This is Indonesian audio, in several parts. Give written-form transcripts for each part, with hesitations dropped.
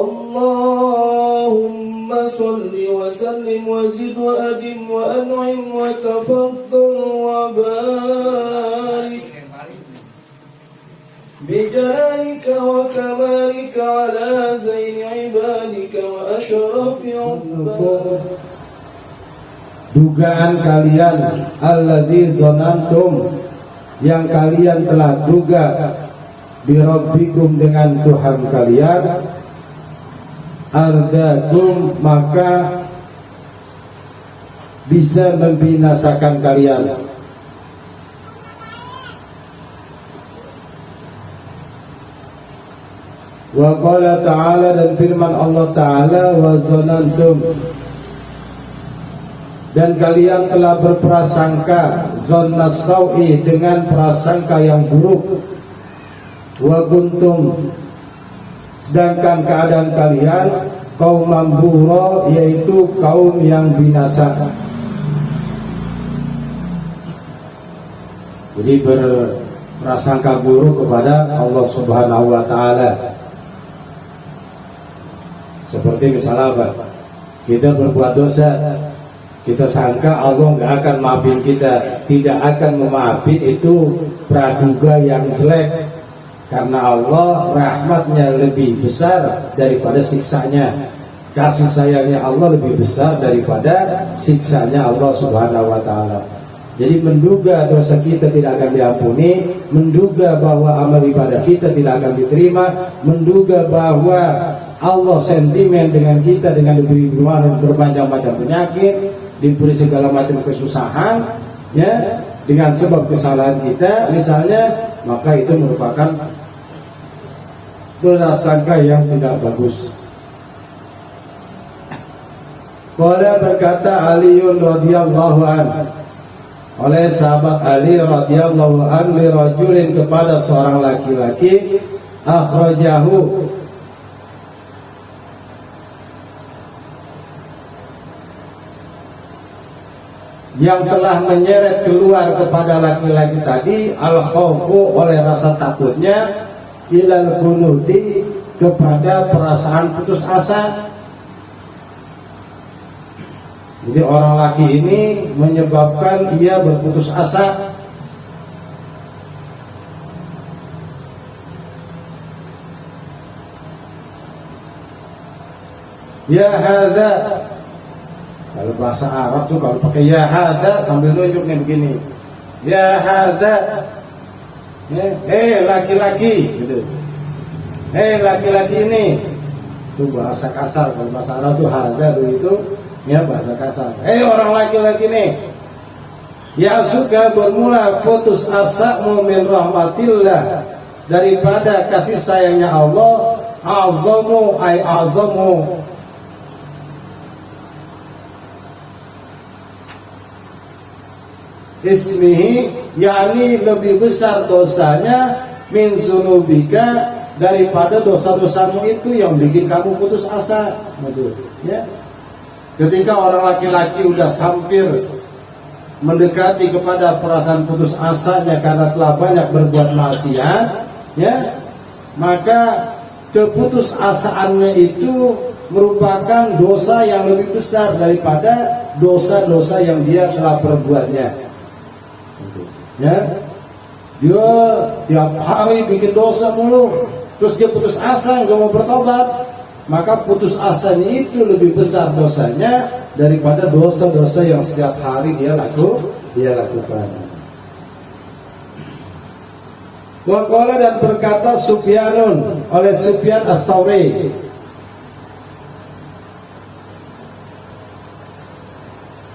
Allahumma salli wa sallim wa zid wa adim wa an'im wa tafaddal wa barik bijalalika wa kamalika ala zaini ibadika wa asyrafi abdika. Dugaan kalian alladzi dzanantum, yang kalian telah duga, birabbikum, dengan Tuhan kalian, ardakum, maka bisa membinasakan kalian. Wa qala ta'ala, dan firman Allah Ta'ala, wa zanantum, dan kalian telah berprasangka, zannas sawi, dengan prasangka yang buruk, wa kuntum, sedangkan keadaan kalian qauman bura, yaitu kaum yang binasa. Jadi berprasangka buruk kepada Allah Subhanahu wa Ta'ala. Seperti misalnya apa? Kita berbuat dosa, kita sangka Allah nggak akan maafin kita, tidak akan memaafin, itu praduga yang jelek. Karena Allah rahmatnya lebih besar daripada siksanya, kasih sayangnya Allah lebih besar daripada siksanya Allah Subhanahu wa Ta'ala. Jadi menduga dosa kita tidak akan diampuni, menduga bahwa amal ibadah kita tidak akan diterima, menduga bahwa Allah sentimen dengan kita dengan diberi bermacam-macam penyakit, diberi segala macam kesusahan, ya, dengan sebab kesalahan kita misalnya, maka itu merupakan prasangka yang tidak bagus. Qala, berkata Aliun radhiyallahu an, oleh sahabat Ali radhiyallahu an, li rajulin, kepada seorang laki-laki, akhrajahu, yang telah menyeret keluar kepada laki-laki tadi, al-khawfu, oleh rasa takutnya, ilal kunuti, kepada perasaan putus asa. Jadi orang laki ini menyebabkan ia berputus asa. Ya hadza, kalau bahasa Arab tuh kalau pakai ya hadza sambil nunjuknya begini, ya hadza, laki-laki gitu. Laki-laki ini, itu bahasa kasar. Kalau bahasa Arab tuh hadza itu ya bahasa kasar. Orang laki-laki ini, ya suka bermula putus asa min rahmatillah, daripada kasih sayangnya Allah, azamu ay azamu, ismihi, yakni lebih besar dosanya, min zunubika, daripada dosa-dosamu itu yang bikin kamu putus asa. Betul, ya. Ketika orang laki-laki udah hampir mendekati kepada perasaan putus asanya karena telah banyak berbuat maksiat, ya, maka keputus asaannya itu merupakan dosa yang lebih besar daripada dosa-dosa yang dia telah perbuatnya. Ya, dia tiap hari bikin dosa mulu, terus dia putus asa nggak mau bertobat, maka putus asanya itu lebih besar dosanya daripada dosa-dosa yang setiap hari dia lakukan. Wa qala, dan berkata Sufyanun, oleh Sufyan ats-Tsauri,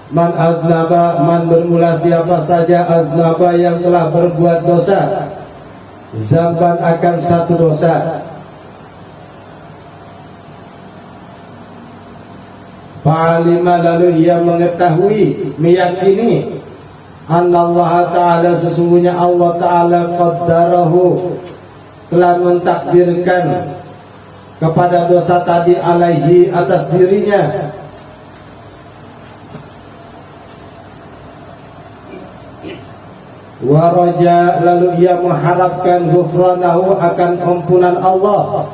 man aznaba, man bermula siapa saja, aznaba yang telah berbuat dosa, zamban akan satu dosa, fa'alima, lalu ia mengetahui, meyakini, annallaha ta'ala, sesungguhnya Allah Ta'ala qaddarahu, telah mentakdirkan kepada dosa tadi, alaihi, atas dirinya, waraja, lalu ia mengharapkan ghufranahu, akan ampunan Allah,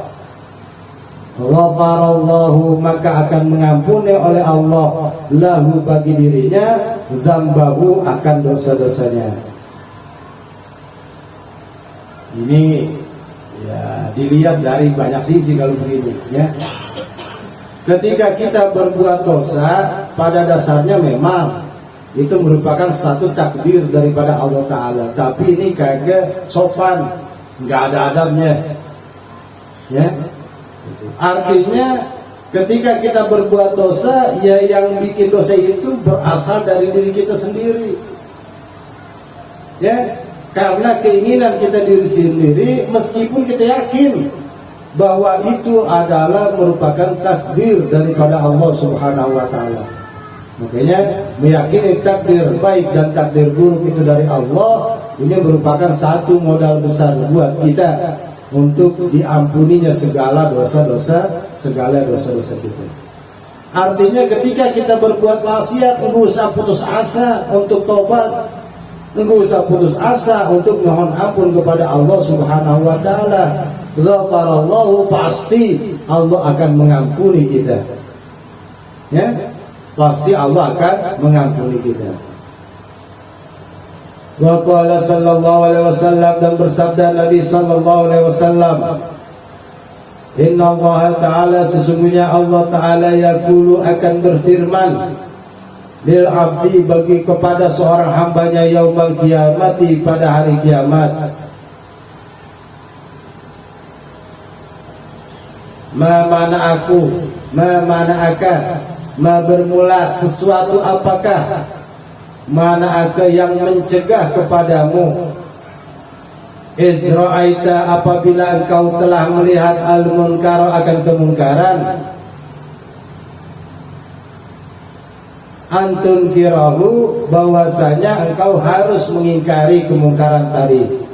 ghafarallahu, maka akan mengampuni oleh Allah lahu bagi dirinya dzambahu, akan dosa-dosanya. Ini ya dilihat dari banyak sisi kalau begini ya. Ketika kita berbuat dosa, pada dasarnya memang itu merupakan satu takdir daripada Allah Ta'ala, tapi ini kagak sopan, nggak ada adabnya ya. Artinya ketika kita berbuat dosa, ya yang bikin dosa itu berasal dari diri kita sendiri ya, karena keinginan kita diri sendiri, meskipun kita yakin bahwa itu adalah merupakan takdir daripada Allah Subhanahu wa Ta'ala. Makanya meyakini takdir baik dan takdir buruk itu dari Allah, ini merupakan satu modal besar buat kita untuk diampuninya segala dosa-dosa kita. Artinya ketika kita berbuat maksiat, enggak usah putus asa untuk tobat, enggak usah putus asa untuk mohon ampun kepada Allah Subhanahu wa Ta'ala. Ghafarallahu, pasti Allah akan mengampuni kita ya, pasti Allah akan mengampuni kita. Wa qala sallallahu alaihi wasallam, dan bersabda Nabi sallallahu alaihi wasallam, inna Allah Ta'ala, sesungguhnya Allah Ta'ala yaqulu, akan berfirman, lil abdi, bagi kepada seorang hambanya, yaumal qiyamati, pada hari kiamat, ma mana aku, ma mana akan, ma bermula sesuatu apakah, mana akan yang mencegah kepadamu, Izra'aita, apabila engkau telah melihat al-munkar, akan kemungkaran, antun kirahu, bahwasanya engkau harus mengingkari kemungkaran tadi.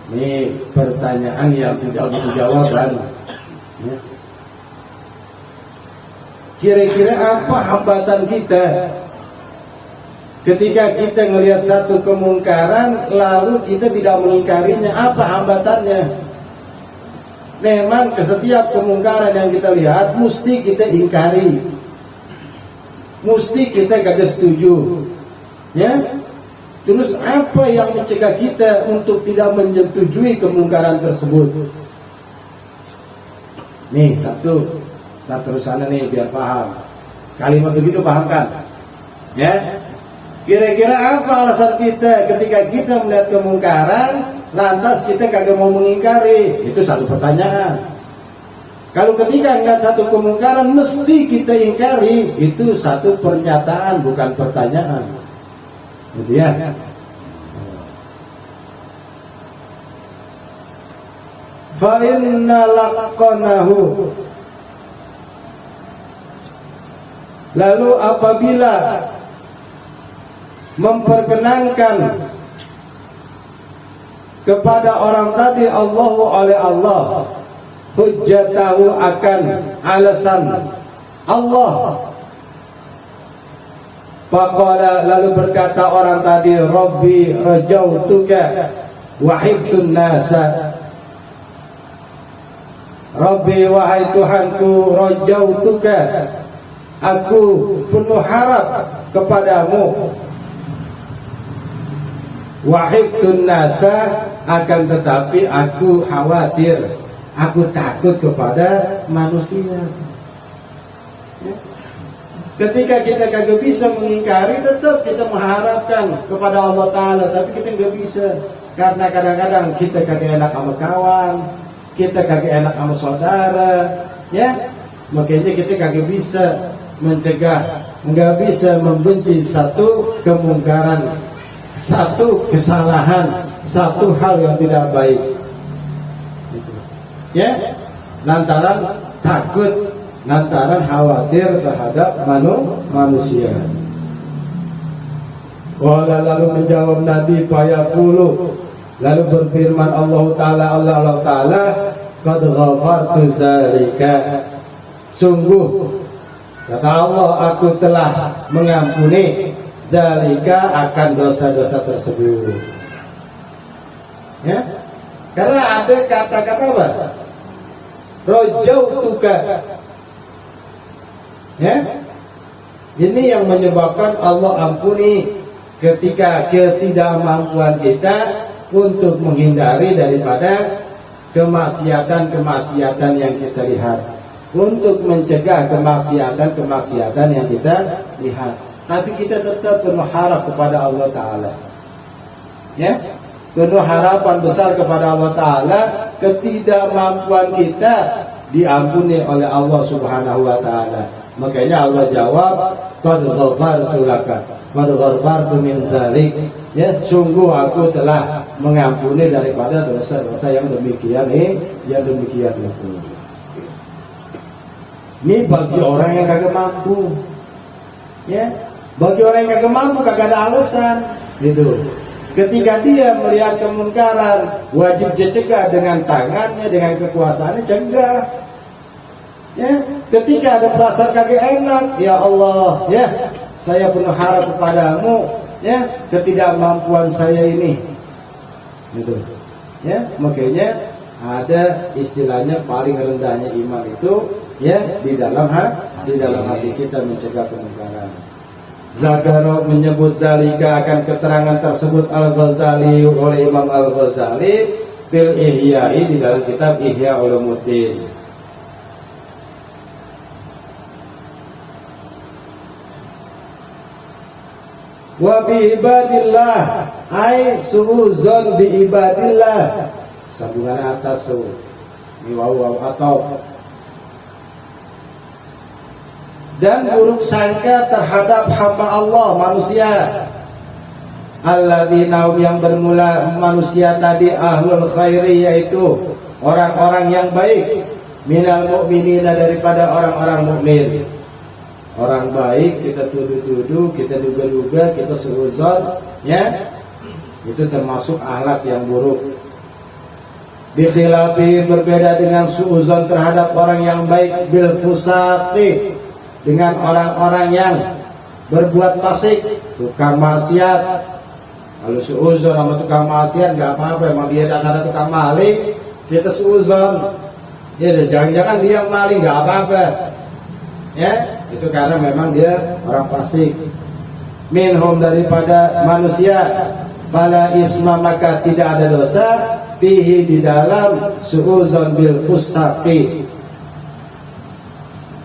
Ini pertanyaan yang tidak berjawaban ya. Kira-kira apa hambatan kita ketika kita melihat satu kemungkaran lalu kita tidak mengingkarinya? Apa hambatannya? Memang setiap kemungkaran yang kita lihat mesti kita ingkari, mesti kita kagak setuju ya. Terus apa yang mencegah kita untuk tidak menyetujui kemungkaran tersebut? Nih satu, nah terusannya nih biar paham. Kalimat begitu paham kan? Ya. Kira-kira apa alasan kita ketika kita melihat kemungkaran, lantas kita kagak mau mengingkari? Itu satu pertanyaan. Kalau ketika melihat satu kemungkaran mesti kita ingkari, itu satu pernyataan, bukan pertanyaan. Gitu ya. Fa inna laqanahu, lalu apabila memperkenankan kepada orang tadi Allahu oleh Allah, hujjatahu, akan alasan Allah. Faqala, lalu berkata orang tadi, Rabbi rajautuka wahibtun nasa, Rabbi, wahai Tuhanku, rajautuka, aku penuh harap kepadamu, wahibtun nasa, akan tetapi aku khawatir, aku takut kepada manusia. Ketika kita kagak bisa mengingkari, tetap kita mengharapkan kepada Allah Ta'ala, tapi kita nggak bisa, karena kadang-kadang kita kagak enak sama kawan, kita kagak enak sama saudara, ya, makanya kita kagak bisa mencegah, nggak bisa membenci satu kemungkaran, satu kesalahan, satu hal yang tidak baik, ya, lantaran takut, lantaran khawatir terhadap manusia. Qala, lalu menjawab Nabi, fayaqulu, lalu berfirman Allah Ta'ala, qad ghafartu zalika. Sungguh kata Allah, aku telah mengampuni zalika, akan dosa-dosa tersebut. Ya, karena ada kata-kata apa? Rajautuka. Ya, ini yang menyebabkan Allah ampuni ketika ketidakmampuan kita untuk menghindari daripada kemaksiatan-kemaksiatan yang kita lihat, untuk mencegah kemaksiatan-kemaksiatan yang kita lihat. Tapi kita tetap penuh harap kepada Allah Ta'ala. Ya, penuh harapan besar kepada Allah Ta'ala. Ketidakmampuan kita diampuni oleh Allah Subhanahu Wa Ta'ala. Makanya Allah jawab, qad ghafartu laka, qad ghafartu min zalik. Ya, sungguh aku telah mengampuni daripada dosa-dosa yang demikian itu. Ini bagi orang yang kagak mampu. Ya, bagi orang yang kagak mampu kagak ada alasan gitu. Ketika dia melihat kemungkaran, wajib dia cegah dengan tangannya, dengan kekuasaannya, cegah. Ya, ketika ada perasaan kagak enak, ya Allah, ya, saya penuh harap kepadamu, ya, ketidakmampuan saya ini. Gitu. Ya, makanya ada istilahnya paling rendahnya iman itu, ya, di dalam hati kita mencegah kemungkaran. Zakaro menyebut zalika akan keterangan tersebut Al-Ghazali oleh Imam Al-Ghazali fil Ihya'i, di dalam kitab Ihya Ulumuddin. Wa bi ibadillah ai suuzon bi ibadillah, sambungan atas tuh ini waw atau, dan buruk sangka terhadap hamba Allah manusia. Alladzina, yang bermula manusia tadi, ahlul khairi, yaitu orang-orang yang baik, minal mu'minina, daripada orang-orang mukmin. Orang baik kita tuduh-tuduh, kita duga-duga, kita seuzon, ya, itu termasuk akhlak yang buruk. Bikhilafi, berbeda dengan suuzon terhadap orang yang baik, bil fusaqi, dengan orang-orang yang berbuat fasik, tukang maksiat. Kalau suuzon sama tukang maksiat nggak apa-apa, emang dia dasarnya tukang maling, kita suuzon, ya, jangan-jangan dia maling, nggak apa-apa, ya. Itu karena memang dia orang fasik. Minhum, daripada manusia, fala isma, maka tidak ada dosa, fihi, di dalam suuzon bil fusaqi,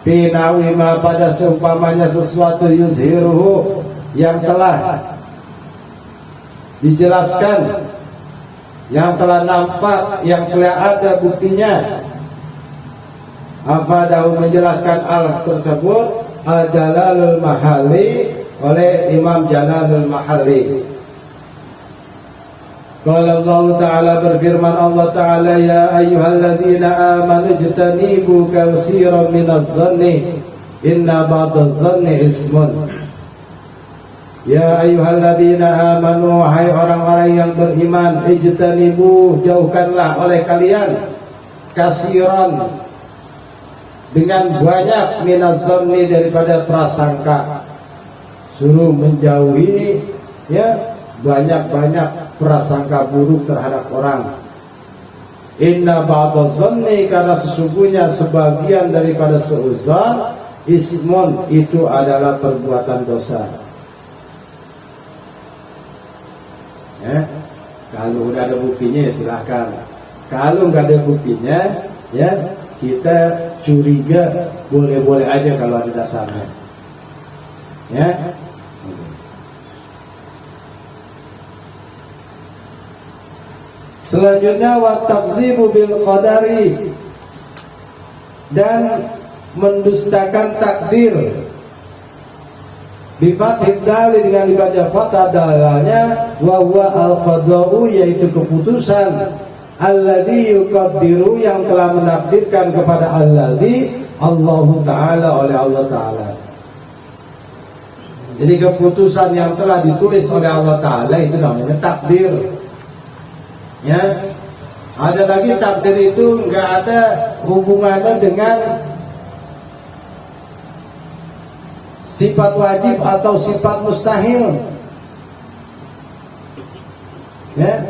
finawi ma, pada seumpamanya sesuatu yuzhiruhu, yang telah dijelaskan, yang telah nampak, yang telah ada buktinya. Afadahu, menjelaskan al tersebut Al-Jalalul Mahalli oleh Imam Jalalul Mahalli. Qala Allah Ta'ala, berfirman Allah Ta'ala, ya ayyuhalladzina amanu ijtanibu katsiran minadh-dhanni inna ba'dadh-dhanni ismun. Ya ayyuhalladzina amanu, hai orang-orang yang beriman, ijtanibu, jauhkanlah oleh kalian, katsiran, dengan banyak, minadh-dhanni, daripada prasangka. Suruh menjauhi, ya, banyak-banyak prasangka buruk terhadap orang. Inna ba'dadh-dhanni, karena sesungguhnya sebagian daripada seuzon, ismun, itu adalah perbuatan dosa. Ya, kalau udah ada buktinya ya silahkan. Kalau nggak ada buktinya, ya, kita curiga boleh-boleh aja kalau ada dasarnya. Ya. Selanjutnya, wa takdzibu bil qadari, dan mendustakan takdir. Bi fathid dal, dengan dibaca fathah dalnya, wa huwa al qada'u, yaitu keputusan, alladzi yuqaddiru, yang telah menakdirkan kepada alladzi, Allah Ta'ala, oleh Allah Ta'ala. Jadi keputusan yang telah ditulis oleh Allah Ta'ala itu namanya takdir. Ya, Ada lagi takdir itu nggak ada hubungannya dengan sifat wajib atau sifat mustahil. Ya.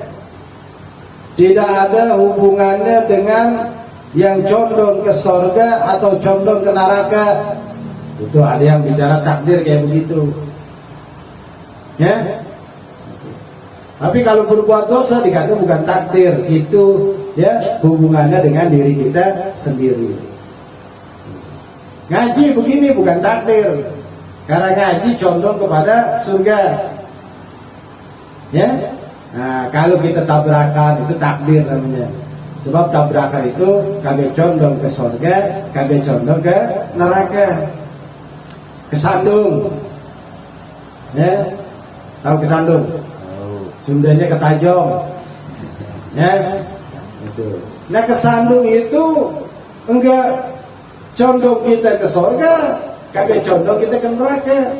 Tidak ada hubungannya dengan yang condong ke surga atau condong ke neraka. Itu ada yang bicara takdir kayak begitu. Ya. Tapi kalau berbuat dosa dikatakan bukan takdir, itu ya hubungannya dengan diri kita sendiri. Ngaji begini bukan takdir, karena ngaji condong kepada surga. Ya, nah kalau kita tabrakan itu takdir namanya. Sebab tabrakan itu kagak condong ke surga, kagak condong ke neraka. Kesandung, ya, tahu kesandung? Sundanya ketajong, ya, itu. Nah kesandung itu enggak condong kita ke surga, kagak condong kita ke neraka.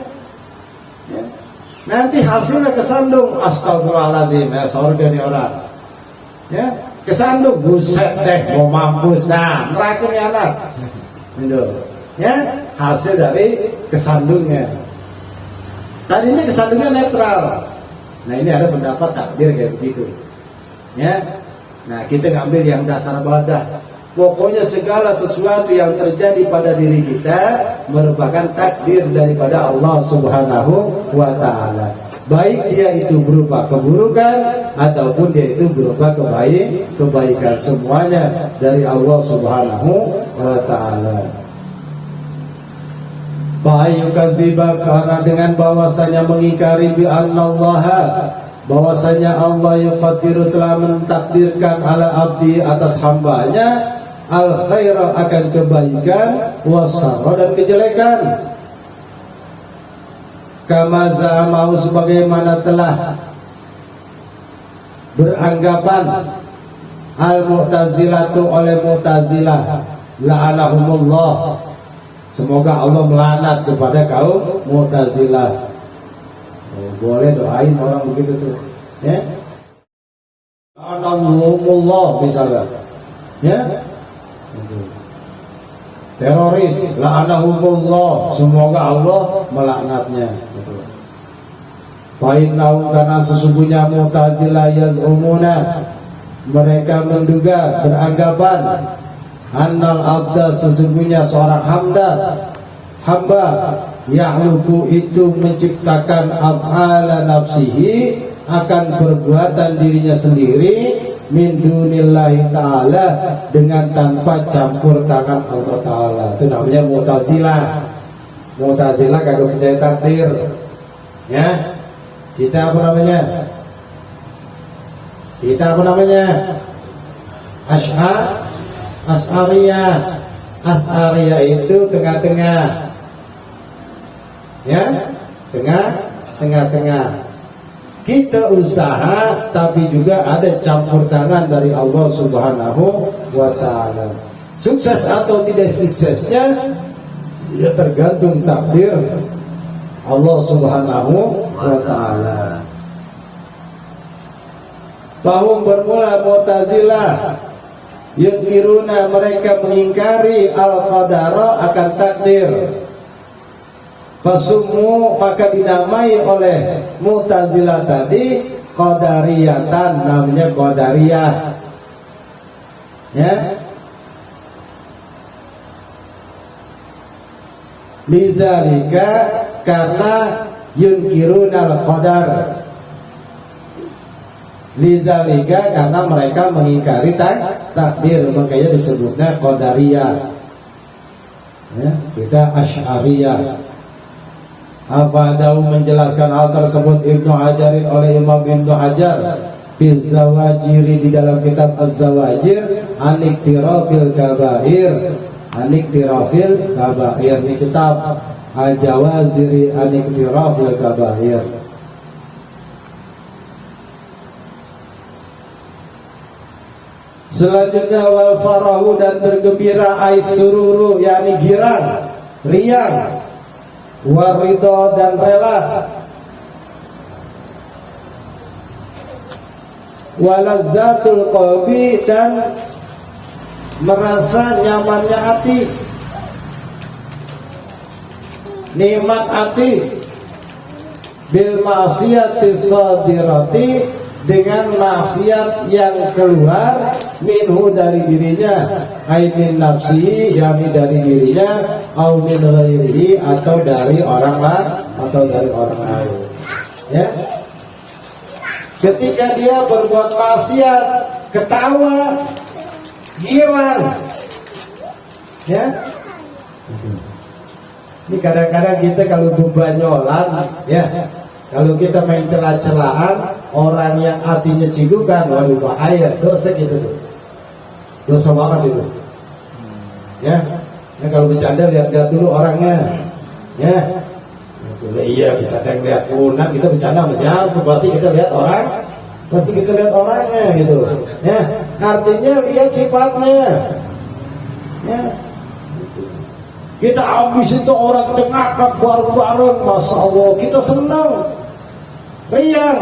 Ya. Nanti hasilnya kesandung, astagfirullahaladzim, ya surga nih orang. Ya, kesandung, buset deh, mau mampus, nah neraka nih anak. Itu, ya, hasil dari kesandungnya. Tadinya kesandungnya netral. Nah ini ada pendapat takdir kayak begitu, ya. Nah kita ngambil yang dasar badah. Pokoknya segala sesuatu yang terjadi pada diri kita merupakan takdir daripada Allah Subhanahu wa Ta'ala. Baik dia itu berupa keburukan ataupun dia itu berupa kebaikan, semuanya dari Allah Subhanahu wa Ta'ala. Bahayukadziba, karena dengan bahwasanya mengingkari bi annallaha, bahwasanya Allah yuqaddiru telah mentakdirkan ala abdi atas hambanya al khaira akan kebaikan wasarra dan kejelekan. Kama za'amahu, sebagaimana telah beranggapan al mu'tazilatu oleh mu'tazilah, la'anahumullah, semoga Allah melaknat kepada kaum Mu'tazilah. Boleh doain orang begitu tuh, ya. La'anahumullah misalnya, ya. Teroris, la'anahumullah, semoga Allah melaknatnya. Fa'innahum, karena sesungguhnya Mu'tazilah yaz'umuna, mereka menduga, beranggapan annal abda, sesungguhnya seorang hamba yahluku itu menciptakan af'ala nafsihi, akan perbuatan dirinya sendiri, min dunillahi ta'ala, dengan tanpa campur tangan Allah Ta'ala. Itu namanya Mu'tazilah. Mu'tazilah kagak percaya takdir, ya. Kita apa namanya? Asy'ariyah itu tengah-tengah, ya, tengah-tengah. Kita usaha tapi juga ada campur tangan dari Allah Subhanahu wa Ta'ala. Sukses atau tidak suksesnya ya tergantung takdir Allah Subhanahu wa Ta'ala. Bahum bermula Mu'tazilah yukiruna, mereka mengingkari al-qadara, akan takdir. Fasumu, maka dinamai oleh Mu'tazilah tadi qadariyatan, namanya qadariyah, ya. Lizalika, karena yunkiruna al-qadar. Lizalika, karena mereka mengingkari takdir, makanya disebutnya qadariyah, ya. Kita asy'ariyah. Apa tahu menjelaskan hal tersebut Ibnu Hajarin oleh Imam Ibnu Hajar fi Zawajiri, di dalam kitab Az-Zawajir, aniktirafil kabair, aniktirafil kabair, ini kitab Al-Jawaziri aniktirafil kabair. Selanjutnya wal farahu, dan bergembira, ais sururu, yakni girang, riang, waridho, dan rela. waladzatul qalbi, dan merasa nyamannya hati, nikmat hati, bil maksiati sadirati, dengan maksiat yang keluar minhu dari dirinya, ai min nafsi, yakni dari dirinya, au min ghairihi, atau dari orang lain, atau dari orang lain. Ya, ketika dia berbuat maksiat, ketawa, girang, ya. Ini kadang-kadang kita kalau bebanyolan, ya, kalau kita main celah-celahan orang yang hatinya cidukan, waduh bahaya, dosa gitu tuh, dosa banget itu. Ya, nah, kalau bercanda lihat-lihat dulu orangnya, ya. Iya, bercanda lihat punak, kita bercanda sama siapa? Berarti kita lihat orang, pasti kita lihat orangnya gitu. Ya, artinya lihat sifatnya. Ya. Kita habis itu orang, kita ngakak bareng-bareng, masya Allah, kita senang, riang,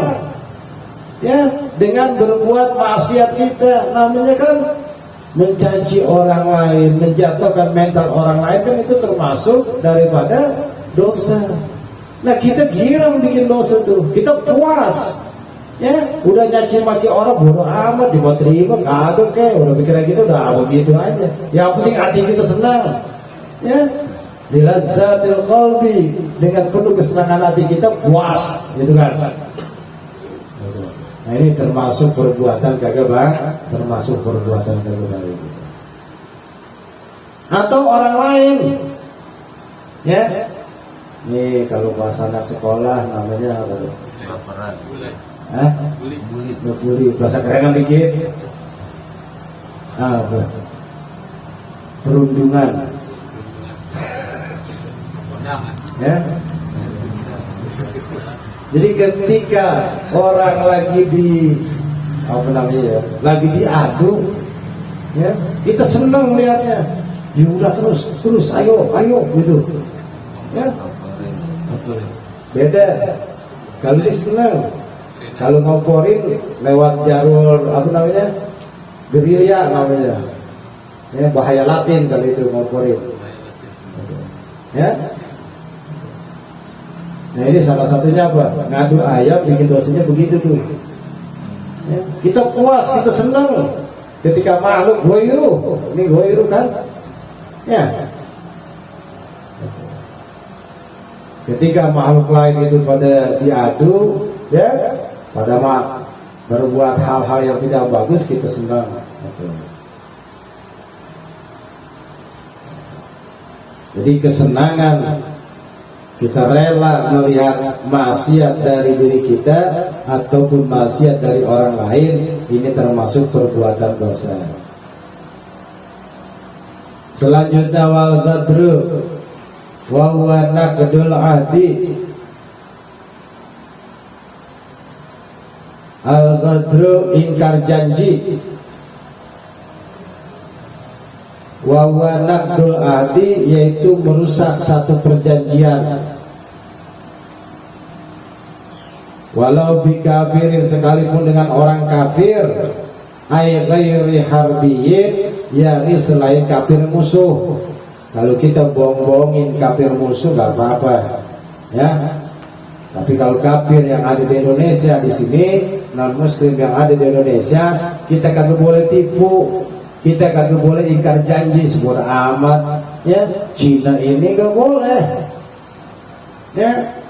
ya, dengan berbuat maksiat kita, namanya kan mencaci orang lain, menjatuhkan mental orang lain, kan itu termasuk daripada dosa. Nah, kita girang bikin dosa tuh, kita puas, ya, udah nyaci maki orang bodoh amat, dibuat terima, kagak kayak, udah pikiran kita udah begitu aja. Yang penting hati kita senang. Ya, bilazzatil qalbi, dengan penuh kesenangan hati kita puas, gitu kan. Nah, ini termasuk perbuatan kagak bang, termasuk perbuatan kagak baik. Atau orang lain, ya, ini kalau bahasa anak sekolah namanya apa? Bully, bahasa kerenan dikit. Apa? Perundungan. Ya. Jadi ketika orang lagi di apa namanya ya, lagi diadu, ya, kita senang lihatnya. Ya udah terus, ayo gitu. Ya. Beda. Kalau dia senang, kalau ngomporin lewat jalur apa namanya, gerilya namanya. Ya, bahaya Latin kalau itu ngomporin. Ya. Nah, ini salah satunya apa? Ngadu ayam bikin dosanya begitu tuh. Ya, kita puas, kita senang ketika makhluk goiru, ini goiru kan? Ya. Ketika makhluk lain itu pada diadu, ya, pada berbuat hal-hal yang tidak bagus, kita senang. Jadi kesenangan kita rela melihat maksiat dari diri kita ataupun maksiat dari orang lain, ini termasuk perbuatan dosa. Selanjutnya wal ghadru wa huwa naqdul ahdi. Al ghadru ingkar janji, wa huwa naqdul ahdi, yaitu merusak satu perjanjian. Walau bikafirin, sekalipun dengan orang kafir, ay ghairi harbiyin, yakni selain kafir musuh. Kalau kita bohong-bohongin kafir musuh gak apa-apa, ya. Tapi kalau kafir yang ada di Indonesia, di sini non muslim yang ada di Indonesia, kita kagak boleh tipu, kita kagak boleh ingkar janji sebut amat, ya. Cina ini gak boleh, ya.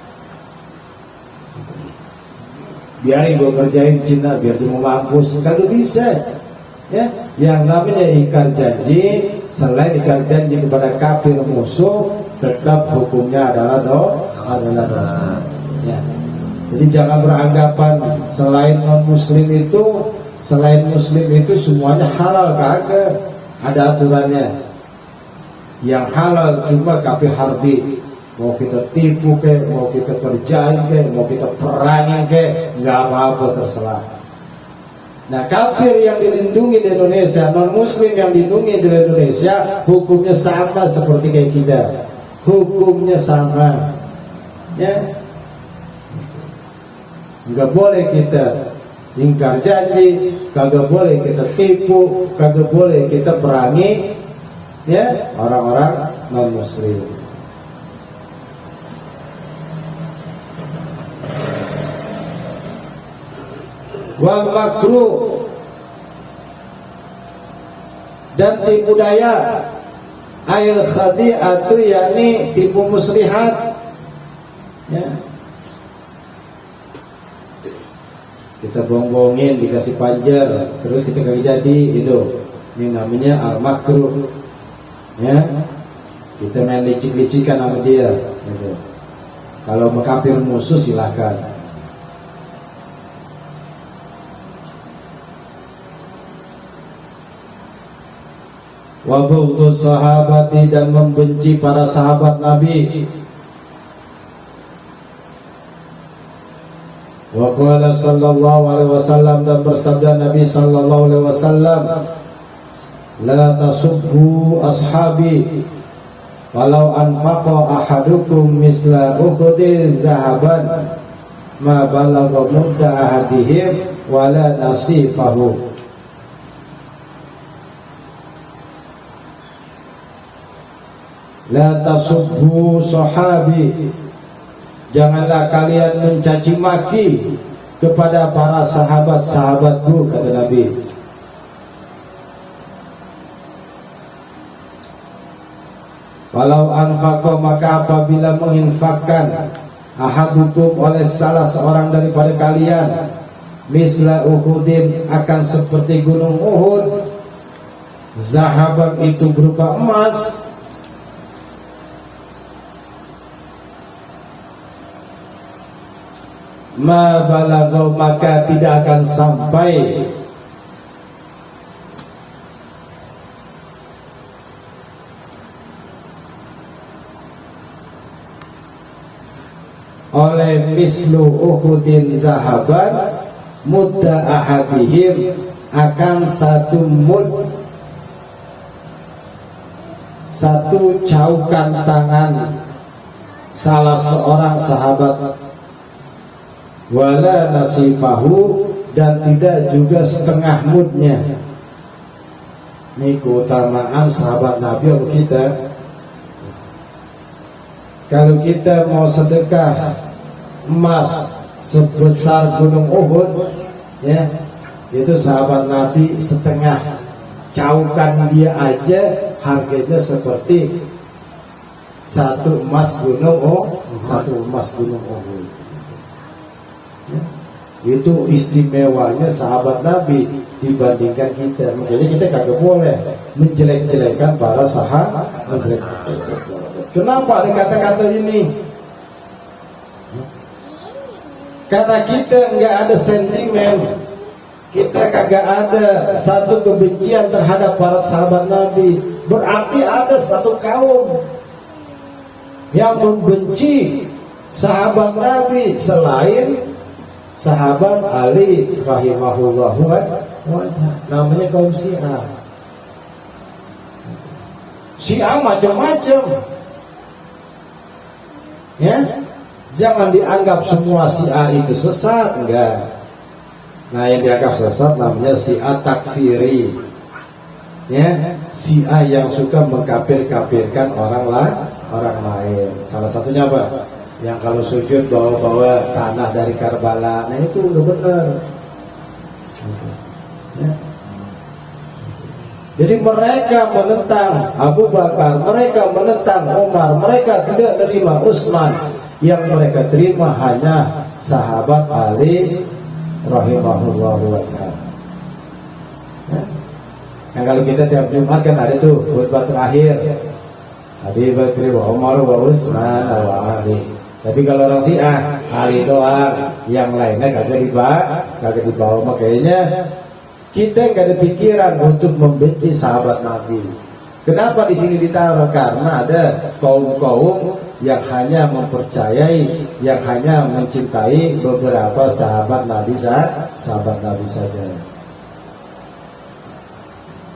Biarin gue kerjain Cina biar dia mau mampus, kagak bisa, ya. Yang namanya ingkar janji, selain ingkar janji kepada kafir musuh, tetap hukumnya adalah dosa. Ya. Jadi jangan beranggapan selain non muslim itu, selain muslim itu semuanya halal, kagak. Ada aturannya. Yang halal cuma kafir harbi. Mau kita tipu ke, mau kita kerjain ke, mau kita perangin ke, nggak apa-apa, terserah. Nah, kafir yang dilindungi di Indonesia, non muslim yang dilindungi di Indonesia, hukumnya sama seperti kayak kita. Hukumnya sama, ya. Nggak boleh kita ingkar janji, kagak boleh kita tipu, kagak boleh kita perangi ya orang-orang non muslim. Wal makruh, dan tipu daya, ail khadi'atu yakni tipu muslihat ya. Kita bohong-bohongin, dikasih panjer, terus kita kagak jadi, itu ini namanya al makruh ya. Kita main licik-licikan sama dia gitu. Kalau mengkafir musuh silakan. Wa bughdus sahabati, dan membenci para sahabat Nabi. Wa qala sallallahu alaihi wasallam, dan bersabda Nabi sallallahu alaihi wasallam, la tasubbu ashabi walau anfaqa ahadukum misla ukhudin zahaban ma balagha mudda ahadihim wala nasifahu. La tasubbu sahabi, janganlah kalian mencaci maki kepada para sahabat-sahabatku, kata Nabi. Walau anfaqa, maka apabila menginfakkan ahadukum oleh salah seorang daripada kalian misla Uhudin, akan seperti gunung Uhud, zahaban itu berupa emas, ma balagau, maka tidak akan sampai oleh mislu Uhudin zahaban mudda ahadihim, akan satu mud, satu caukan tangan salah seorang sahabat, wala nasifahu, dan tidak juga setengah mudnya. Ini keutamaan sahabat Nabi atau kita. Kalau kita mau sedekah emas sebesar gunung Uhud ya, itu sahabat Nabi setengah caukan dia aja harganya seperti satu emas gunung Uhud. Itu istimewanya sahabat Nabi dibandingkan kita. Jadi kita kagak boleh menjelek-jelekan para sahabat. Kenapa ada kata-kata ini? Karena kita nggak ada sentimen, kita kagak ada satu kebencian terhadap para sahabat Nabi. Berarti ada satu kaum yang membenci sahabat Nabi selain sahabat Ali rahimahullah, namanya kaum Syiah. Syiah macam-macam ya, jangan dianggap semua Syiah itu sesat, enggak. Nah, yang dianggap sesat namanya Syiah takfiri ya, Syiah yang suka mengkafir-kafirkan orang lain. Salah satunya apa? Yang kalau sujud bawa-bawa tanah dari Karbala. Nah, itu udah benar ya. Jadi mereka menentang Abu Bakar, mereka menentang Umar, mereka tidak terima Utsman. Yang mereka terima hanya sahabat Ali rahimahullahu ta'ala ya. Yang kalau kita tiap Jumat kan ada tuh khutbah terakhir, Abi Bakr wa Umar wa Utsman wa Ali. Tapi kalau orang Syiah, Ali doang, yang lainnya kagak dibawa. Makanya kita gak ada pikiran untuk membenci sahabat Nabi. Kenapa di sini ditaruh? Karena ada kaum-kaum yang hanya mempercayai, yang hanya mencintai beberapa sahabat Nabi saja.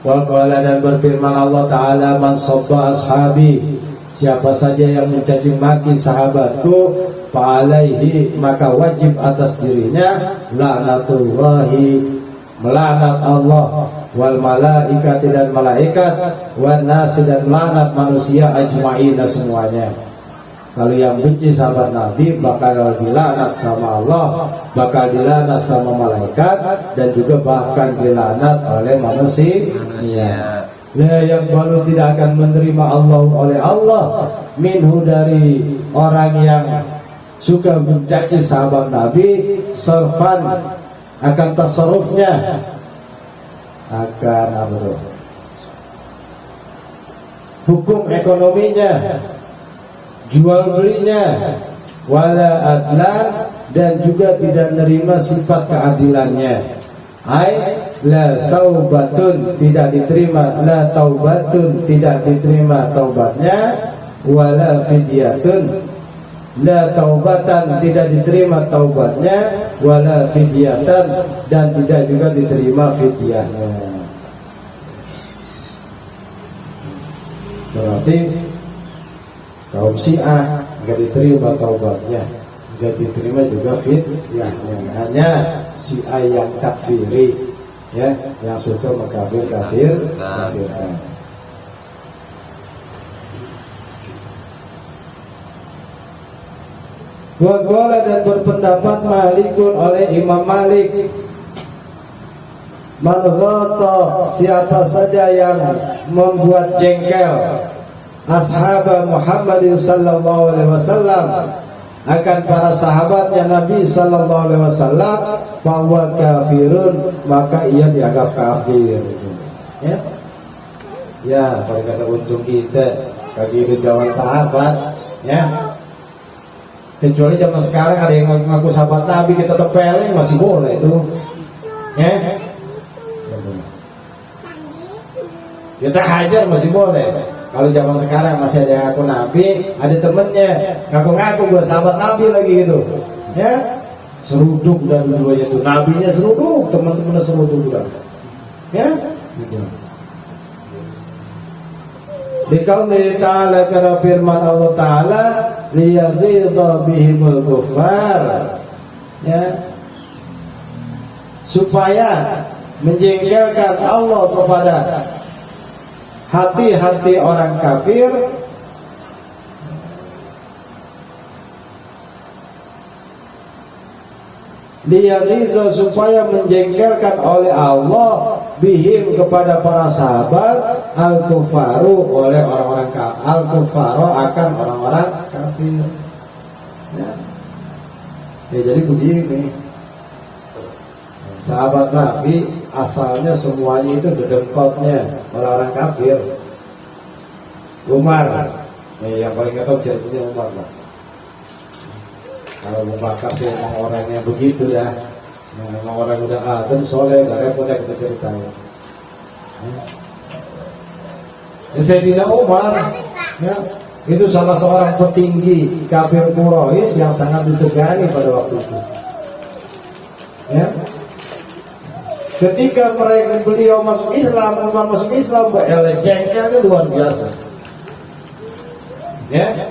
Wa qala, dan berfirman Allah Ta'ala, man sabba ashabi, siapa saja yang mencaci maki sahabatku, fa'alaihi, maka wajib atas dirinya laknatullahi, melaknat Allah, wal malaikati, dan malaikat, wan nasi, dan laknat manusia ajma'ina semuanya. Kalau yang benci sahabat Nabi bakal dilaknat sama Allah, bakal dilaknat sama malaikat, dan juga bahkan dilaknat oleh manusia. Nah, yang baru tidak akan menerima Allah oleh Allah minhu, dari orang yang suka mencaci sahabat Nabi, sarfan, akan tasarrufnya, akan apa tuh, hukum ekonominya, jual belinya, wala adlan, dan juga tidak menerima sifat keadilannya. Ai la saubatun, tidak diterima, la taubatun, tidak diterima taubatnya, wala fidyatun, la taubatan, tidak diterima taubatnya, wala fidyatan, dan tidak juga diterima fidyahnya. Berarti kaum Syiah nggak diterima taubatnya, nggak diterima juga fidyahnya. Hanya Syiah yang takfiri, ya, yang suka kafirkan. Waqala, dan berpendapat Malikun oleh Imam Malik, man ghata, siapa saja yang membuat jengkel ashab Muhammadin sallallahu alaihi wasallam, akan para sahabatnya Nabi sallallahu alaihi wasallam, bahwa kafirun, maka ia dianggap kafir. Ya, ya, kalau kata untuk kita bagi itu jawaban sahabat, ya. Kecuali zaman sekarang ada yang ngaku sahabat Nabi, kita tepeleng masih boleh itu, ya. Kita hajar masih boleh. Kalau zaman sekarang masih ada yang ngaku Nabi, ada temennya ngaku-ngaku gue sahabat Nabi lagi gitu, ya, seruduk, dan dua-duanya itu Nabinya seruduk, teman-temannya seruduk juga, ya. Di qauli ta'ala, karena firman Allah Ta'ala, liyaghidha bihimul kufar, ya, supaya menjengkelkan Allah kepada hati-hati orang kafir, liyaghidha, supaya menjengkelkan oleh Allah bihim, kepada para sahabat, al-kufaru, oleh orang-orang kafir, al-kufaru, akan orang-orang kafir, ya. Ya, jadi begini, sahabat Nabi asalnya semuanya itu dedengkotnya orang-orang kafir. Umar, yang paling tahu ceritanya Umar lah. Kalau Abu Bakar sih emang orangnya begitu dah. Memang orang udah adem, soleh, gak repot ya kita ceritain. Sayyidina Umar, ya, itu salah seorang petinggi kafir Quraisy yang sangat disegani pada waktu itu. Ya, ketika beliau masuk Islam, Umar masuk Islam, jengkelnya luar biasa. Ya,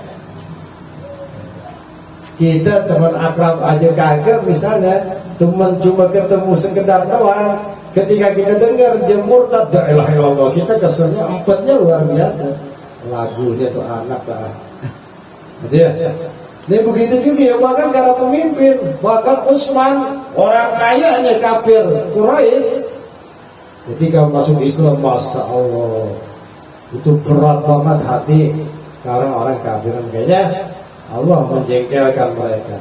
kita teman akrab aja kagak, misalnya teman cuma ketemu sekedar doang, ketika kita dengar dia murtad, la ilaha illallah, kita keselnya empatnya luar biasa. Lagunya tuh anak lah, gitu ya. Ini begitu juga ya, bahkan karena pemimpin, bahkan Utsman, orang kaya hanya kafir Quraisy, ketika masuk Islam, masya Allah, itu berat banget hati karena orang kafiran, kayaknya Allah menjengkelkan mereka.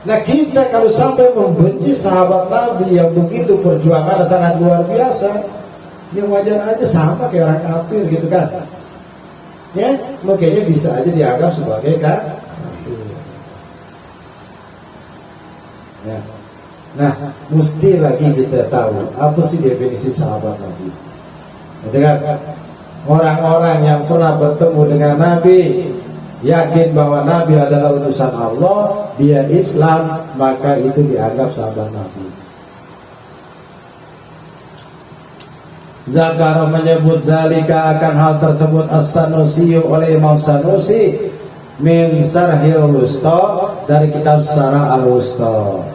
Nah, kita kalau sampai membenci sahabat Nabi yang begitu perjuangan sangat luar biasa, ya wajar aja, sama kayak orang kafir gitu kan, ya, makanya bisa aja dianggap sebagai kafir. Ya. Nah, mesti lagi kita tahu apa sih definisi sahabat Nabi. Gitu kan? Orang-orang yang pernah bertemu dengan Nabi, yakin bahwa Nabi adalah utusan Allah, dia Islam, maka itu dianggap sahabat Nabi. Zakara menyebut zalika akan hal tersebut As-Sanusi oleh Imam Sanusi min Sarhil Wusta dari kitab Sarah Al-Wusta.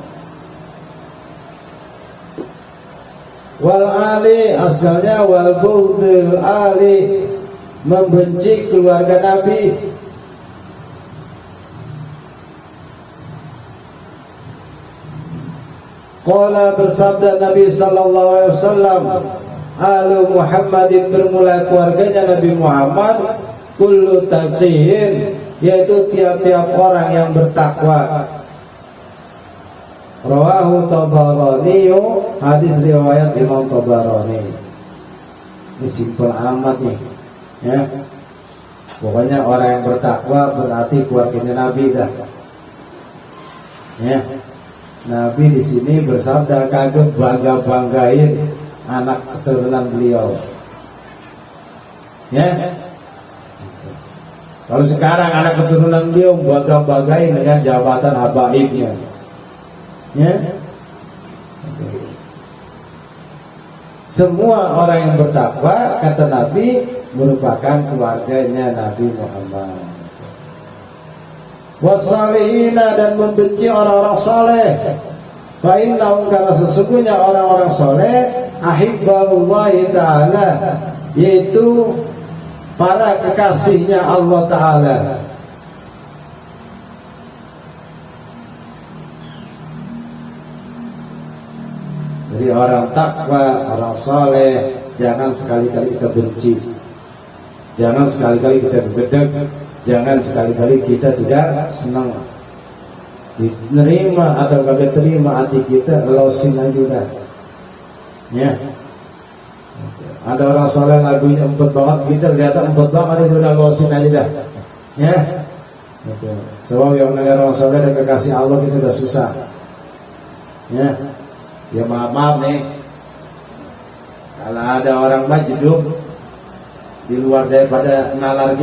Wal ali asalnya wal bughdul ali, membenci keluarga Nabi. Qala bersabda Nabi sallallahu alaihi wasallam, alu Muhammadin bermula keluarganya Nabi Muhammad, kullu taqiyin, yaitu tiap-tiap orang yang bertakwa. Rawahu Tabarani, hadis riwayat Imam Tabarani. Ini simpel amat nih, ya. Pokoknya orang yang bertakwa berarti keluarganya Nabi dah. Ya. Nabi di sini bersabda kagak bangga-banggain anak keturunan beliau. Ya. Kalau sekarang anak keturunan beliau bangga-banggain dengan jabatan habaibnya. Ya. Semua orang yang bertakwa kata Nabi merupakan keluarganya Nabi Muhammad. Wassalihina, dan membenci orang-orang saleh. Fa innahum, karena sesungguhnya orang-orang saleh ahibballahi ta'ala, yaitu para kekasihnya Allah Ta'ala. Jadi orang takwa, orang saleh, jangan sekali-kali kita benci, jangan sekali-kali kita gedek, jangan sekali-kali kita tidak senang. Menerima atau kagak terima hati kita, losin aja udah. Ya. Ada orang soleh lagunya empet banget, kita lihat empet banget, itu udah losin aja dah. Ya. Sebab yang namanya orang soleh dan kekasih Allah kita udah susah. Ya. Ya maaf nih, kalau ada orang majdub di luar daripada nalar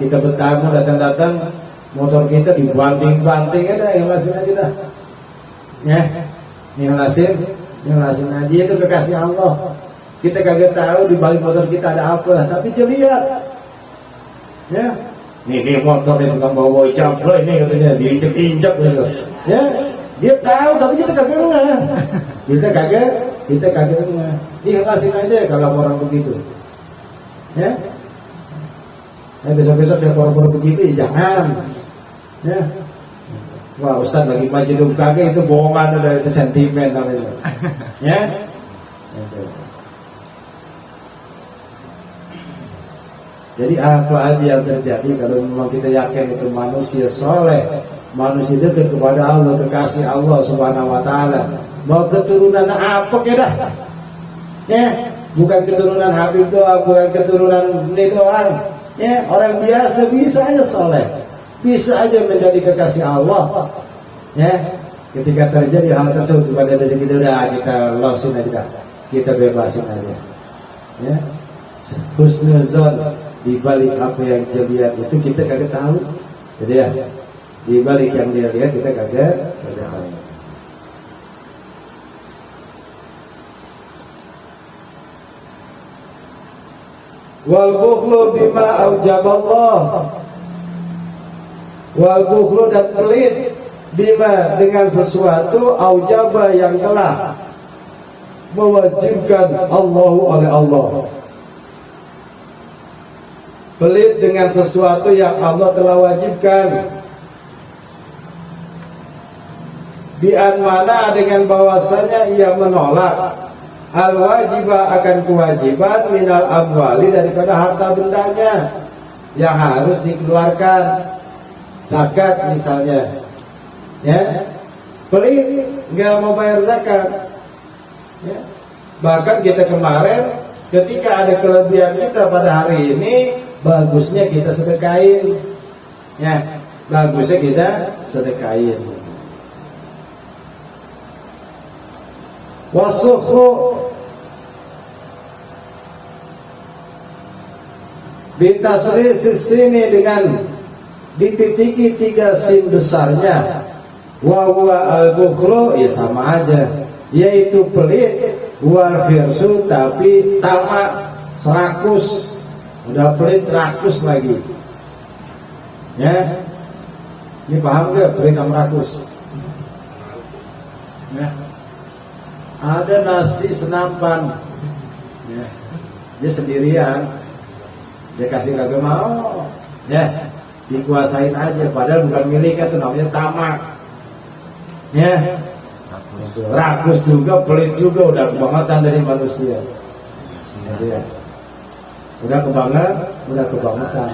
kita bertamu datang-datang, motor kita dibanting-banting aja, ikhlasin aja dah. Ya, ikhlasin aja, itu kekasih Allah. Kita kagak tahu di balik motor kita ada apa, tapi coba lihat. Ya, nih motor ini tukang bawa caplo ini katanya diinjak-injak gitu. Ya, dia tahu tapi kita kagak ngeh. Kita kagak ngeh. Ikhlasin aja kalau orang begitu. Ya. Nah, besok-besok saya pura-pura begitu ya jangan. Ya. Wah, Ustaz lagi majdub kagak, itu bohongan, udah itu sentimen namanya. Ya. Jadi apa aja yang terjadi kalau memang kita yakin itu manusia soleh, manusia dekat kepada Allah, kekasih Allah Subhanahu wa taala. Mau keturunan apa dah? Ya, bukan keturunan Habib doang, bukan keturunan ini doang. Ya, orang biasa bisa aja soleh, bisa aja menjadi kekasih Allah. Ya, ketika terjadi hal tersebut pada diri kita, udah kita losin aja, kita bebasin aja. Ya, husnuzon di balik apa yang dia lihat itu kita kagak tahu. Jadi ya, di balik yang dia lihat kita kagak tahu. Wal bukhlu bima aujaballah, wal bukhlu dan pelit bima dengan sesuatu aujaba yang telah mewajibkan Allah oleh Allah. Pelit dengan sesuatu yang Allah telah wajibkan. Bi'an mana dengan bahwasanya ia menolak al-wajibah akan kewajiban minal amwali daripada harta bendanya yang harus dikeluarkan, zakat misalnya. Ya, pelit nggak mau bayar zakat. Ya. Bahkan kita kemarin ketika ada kelebihan kita pada hari ini, bagusnya kita sedekahin. Ya, bagusnya kita sedekahin. Wasukhu bitasri sini dengan dititiki 3 sin besarnya. Wa huwa al-bukhlu, ya sama aja, yaitu pelit Wal khirsu tapi tamak, serakus, udah pelit rakus lagi. Ya, ini paham gak pelit sama rakus? Ya. Ada nasi senampan, ya. Dia sendirian, dia kasih kagak mau, ya dikuasain aja, padahal bukan miliknya, itu namanya tamak. Ya, rakus juga, pelit juga, udah kebangetan dari manusia. Ya. Udah kebangetan.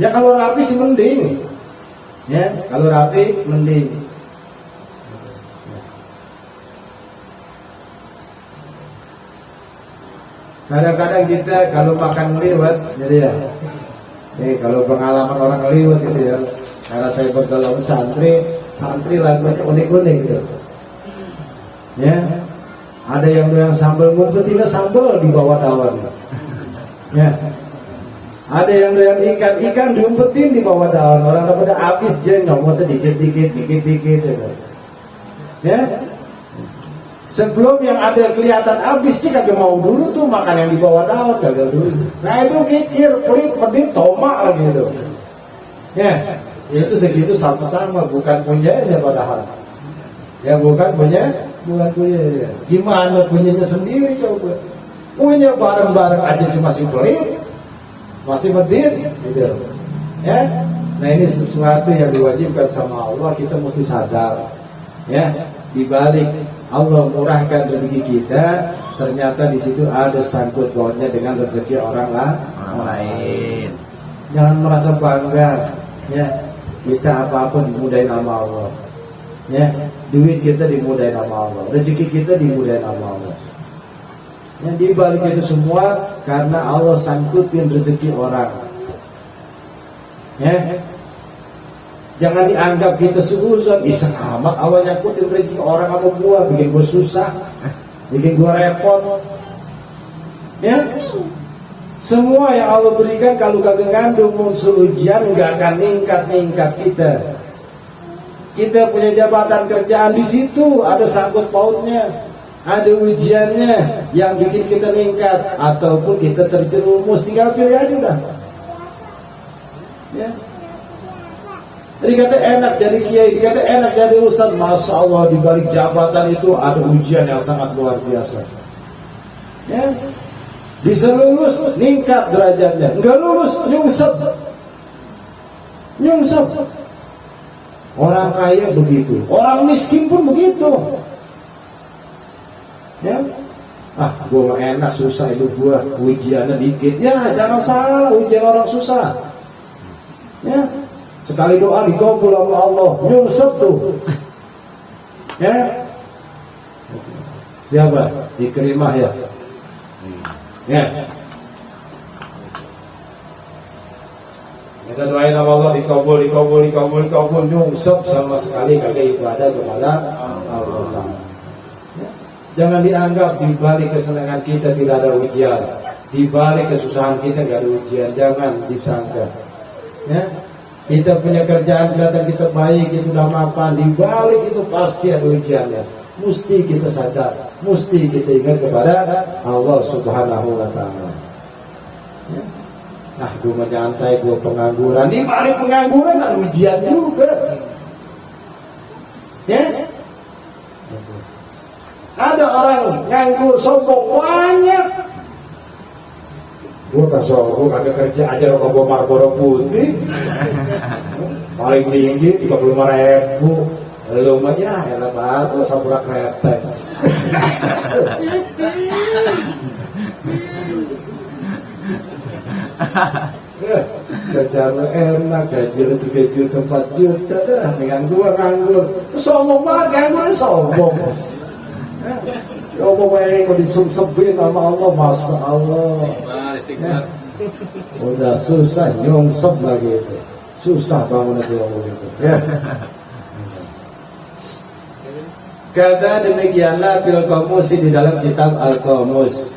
Ya kalau rapi sih mending. Ya, kalau rapi mending. Kadang-kadang kita kalau makan liwat, jadi ya, kalau pengalaman orang liwat gitu ya, karena saya bergaul santri lagunya unik-unik gitu. Ya, ada yang doyan sambal, ngumpetin sambal di bawah daun. Ya, ada yang doyan ikan diumpetin di bawah daun. Orang udah habis dia nyomotnya dikit-dikit gitu. Ya. Sebelum yang ada kelihatan habis sih kagak mau dulu tuh makan yang di bawah daun, kagak dulu. Nah itu mikir, pelit, pedih, tomak lagi itu. Ya, itu segitu sama bukan punyanya padahal. Ya bukan punya. Gimana punyanya sendiri coba? Punya bareng-bareng aja cuma masih pelit, masih pedih, gitu. Ya, nah ini sesuatu yang diwajibkan sama Allah, kita mesti sadar. Ya, dibalik Allah murahkan rezeki kita, ternyata di situ ada sangkut pautnya dengan rezeki orang lain. Jangan merasa bangga, ya. Kita apa-apa dimudahin sama Allah. Ya, duit kita dimudahin sama Allah, rezeki kita dimudahin sama Allah. Yang dibalik itu semua karena Allah sangkutin rezeki orang. Ya. Jangan dianggap kita seuzon, iseng amat Allah nyangkutin rezeki orang sama gua, bikin gua susah, bikin gua repot. Ya, semua yang Allah berikan kalau kagak ngandung unsur ujian nggak akan ningkat kita. Kita punya jabatan kerjaan, di situ ada sangkut pautnya, ada ujiannya yang bikin kita ningkat, ataupun kita terjerumus, tinggal pilih aja udah. Ya. Dikata enak jadi kiai, dikata enak jadi ustaz, masya Allah di balik jabatan itu ada ujian yang sangat luar biasa. Ya, bisa lulus, ningkat derajatnya. Enggak lulus, nyungsep. Orang kaya begitu, orang miskin pun begitu. Ya, gua enak susah hidup gua, ujiannya dikit. Ya, jangan salah, ujian orang susah. Ya. Sekali doa dikabul sama Allah, nyungsep tuh. Ya. Siapa? Ikrimah ya. Ya. Kita doain sama Allah dikabul, nyungsep sama sekali kagak ibadah kepada Allah. Ya. Jangan dianggap di balik kesenangan kita tidak ada ujian, di balik kesusahan kita tidak ada ujian, jangan disangka. Ya. Kita punya kerjaan kelihatan kita baik, itu udah mapan, di balik itu pasti ada ujiannya. Mesti kita sadar, mesti kita ingat kepada Allah Subhanahu wa Ta'ala. Ya. Nah, gue menyantai, gue pengangguran, di balik pengangguran ada ujian juga. Ya. Ada orang nganggur sombong banyak. Gue tak sombong, kagak kerja aja rokok gue Marlboro putih. Paling tinggi 35.000. Lu mah ya elah baru sampura kretek. Kerjaan enak, gaji lu 3 juta 4 juta dah. Dengan gua nganggur, tuh sombong banget, nganggurnya sombong. Ya Allah baik, kok disungsepin sama Allah, Masya Allah. Ya. Udah susah nyungsep lagi itu, susah bangun itu Allah itu. Ya. Kata demikianlah fil qamusi di dalam kitab Al-Qamus.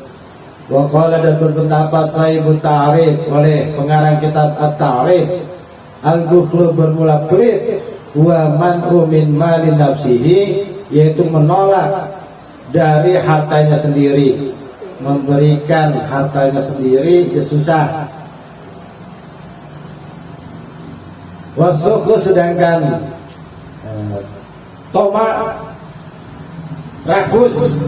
Wa qala dan berpendapat Sahibut Ta'rif oleh pengarang kitab At-Ta'rif, al-bukhlu bermula pelit wa man'u min mali nafsihi, yaitu menolak dari hartanya sendiri, memberikan hartanya sendiri ya susah. Wasukhu, sedangkan toma, rakus,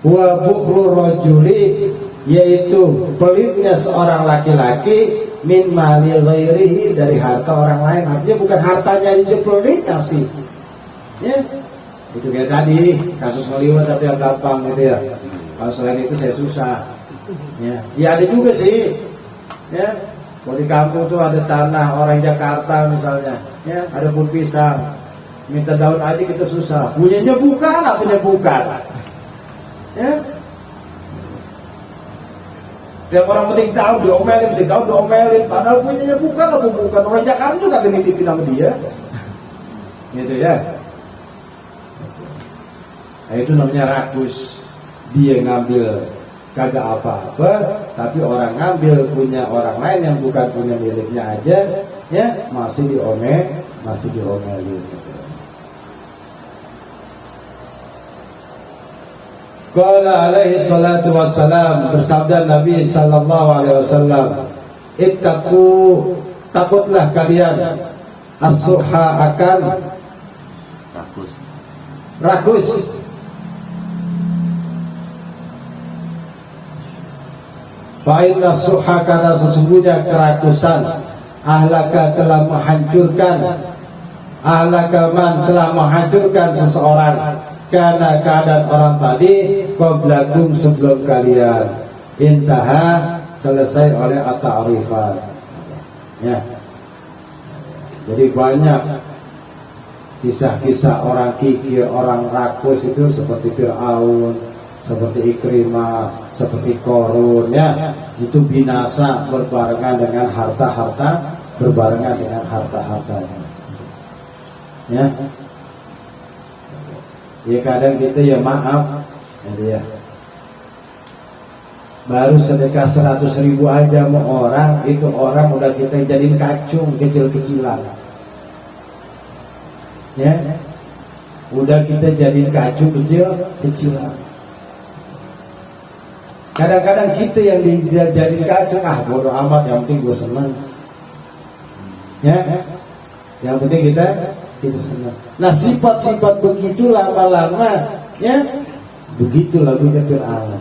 wa bukhlu rajuli, yaitu pelitnya seorang laki-laki, min mali ghairihi, dari harta orang lain. Artinya bukan hartanya aja pelit kasih, ya. Itu kayak tadi kasus ngeliwat atau yang gampang gitu ya. Kalau selain itu saya susah, ya. Ya ada juga sih, ya. Kalau di kampung tuh ada tanah orang Jakarta misalnya, ya, ada pun pisang, minta daun aja kita susah. Punyanya bukan, punya bukan, ya. Tiap orang penting tahu diomelin, padahal punyanya bukan, apa bukan. Orang Jakarta juga kagak nitipin sama dia, gitu ya. Nah, itu namanya rakus. Dia ngambil kagak apa-apa, tapi orang ngambil punya orang lain yang bukan punya miliknya aja, ya, masih diomelin. Qala alaihi salatu wassalam, bersabda Nabi sallallahu alaihi wasallam, ittaqu, takutlah kalian, as-suha, akan rakus. Fa'inna suha, karena sesungguhnya kerakusan, ahlaka telah menghancurkan, ahlaka man telah menghancurkan seseorang, karena keadaan orang tadi qablakum, sebelum kalian. Intaha, selesai oleh at-ta'rifan, ya. Jadi banyak kisah-kisah orang kikir, orang rakus itu, seperti Fir'aun, seperti Ikrimah, seperti Korun, ya. Itu binasa berbarengan dengan harta-harta, hartanya, ya. Ya kadang kita ya maaf, ya, baru sedekah 100.000 aja mau orang, itu orang udah kita jadiin kacung kecil-kecilan, ya. Udah kita jadiin kacung kecil-kecilan. Kadang-kadang kita yang dijadiin kacung, bodo amat, yang penting gue senang, ya. Yang penting kita senang. Nah, sifat-sifat begitu lama-lama, ya, begitu lagunya Fir'aun.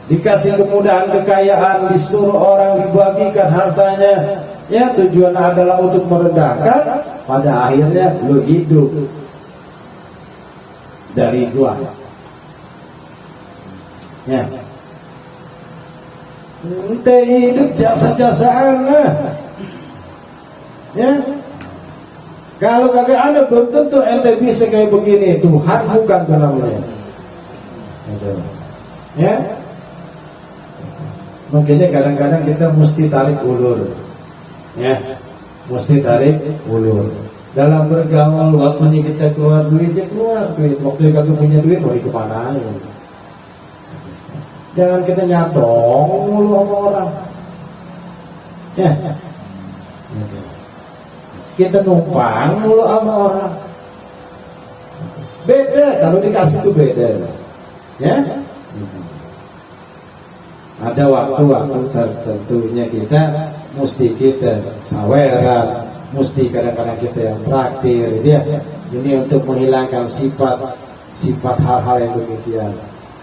Dikasih kemudahan, kekayaan, disuruh orang dibagikan hartanya, ya, tujuan adalah untuk merendahkan. Pada akhirnya lu hidup dari gua, ya. Ente hidup jasa-jasaan, ya. Kalau kagak ada, belum tentu ente bisa kayak begini. Tuhan bukan tuh namanya, ya. Makanya kadang-kadang kita mesti tarik ulur, ya, mesti tarik ulur. Dalam bergaul, waktunya kita keluar duit, ya keluar duit. Waktu kagak punya duit, mau dikemanain? Jangan kita nyatong mulu sama orang, ya. Kita numpang mulu sama orang. Beda kalau dikasih tuh beda, ya. Ada waktu-waktu tertentunya kita mesti saweran, mesti kadang-kadang kita yang traktir, gitu ya. Ini untuk menghilangkan sifat hal-hal yang demikian.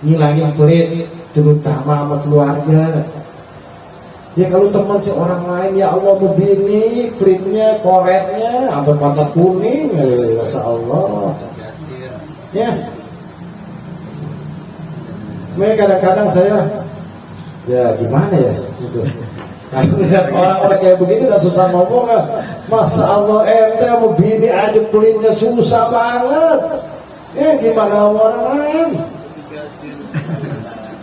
Ngilangin pelit, terutama sama keluarga. Ya kalau teman seorang lain, ya Allah begini, pelitnya, koretnya, hampir mata kuning, ya Masya Allah, ya. Mereka kadang-kadang saya, ya gimana ya, gitu. Kalau lihat orang-orang kayak begitu udah susah ngomong, Masya Allah, ente mau bini aja pelitnya susah banget. Ya gimana sama orang lain?